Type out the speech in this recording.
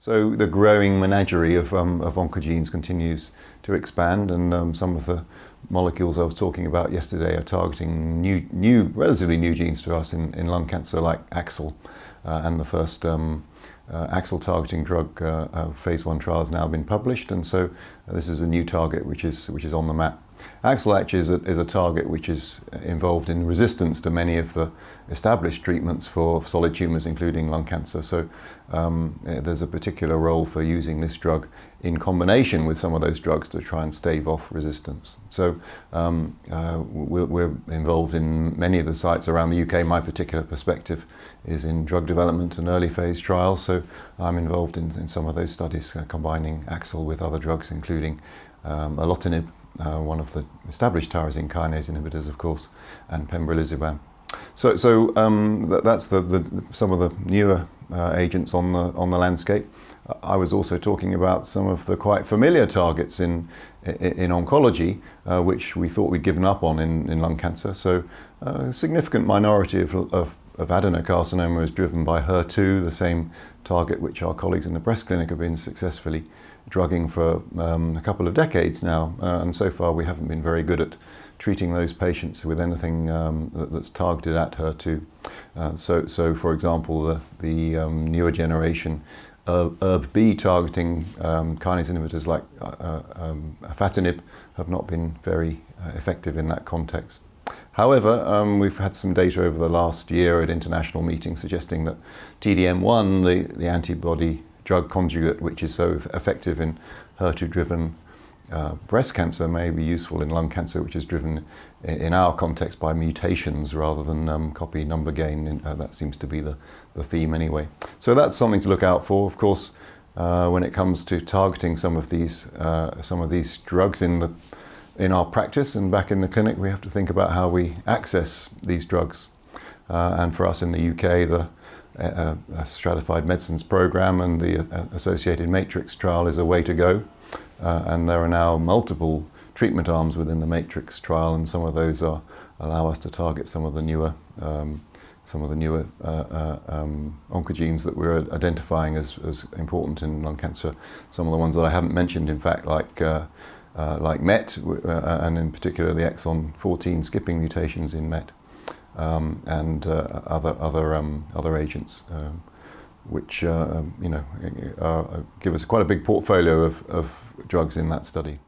So the growing menagerie of oncogenes continues to expand, and some of the molecules I was talking about yesterday are targeting relatively new genes to us in lung cancer, like AXL, and the first AXL targeting drug phase 1 trial has now been published, and so this is a new target which is on the map. AXL actually is a target which is involved in resistance to many of the established treatments for solid tumours, including lung cancer. So there's a particular role for using this drug in combination with some of those drugs to try and stave off resistance. So we're involved in many of the sites around the UK. My particular perspective is in drug development and early phase trials, so I'm involved in some of those studies combining AXL with other drugs, including erlotinib, one of the established tyrosine kinase inhibitors, of course, and pembrolizumab. So that's some of the newer agents on the landscape. I was also talking about some of the quite familiar targets in oncology, which we thought we'd given up on in lung cancer. So a significant minority of adenocarcinoma is driven by HER2, the same target which our colleagues in the breast clinic have been successfully drugging for a couple of decades now, and so far we haven't been very good at treating those patients with anything that's targeted at HER2. So for example, the newer generation ERB targeting kinase inhibitors like afatinib have not been very effective in that context. However, we've had some data over the last year at international meetings suggesting that TDM1, the antibody-drug conjugate, which is so effective in HER2-driven breast cancer, may be useful in lung cancer, which is driven in our context by mutations rather than copy number gain. That seems to be the theme anyway. So that's something to look out for. Of course, when it comes to targeting some of these drugs in our practice and back in the clinic, we have to think about how we access these drugs. And for us in the UK, the Stratified Medicine Programme and the associated Matrix trial is a way to go. And there are now multiple treatment arms within the Matrix trial, and some of those allow us to target some of the newer oncogenes that we're identifying as important in lung cancer. Some of the ones that I haven't mentioned, in fact, like MET, and in particular the exon 14 skipping mutations in MET, and other agents, which give us quite a big portfolio of drugs in that study.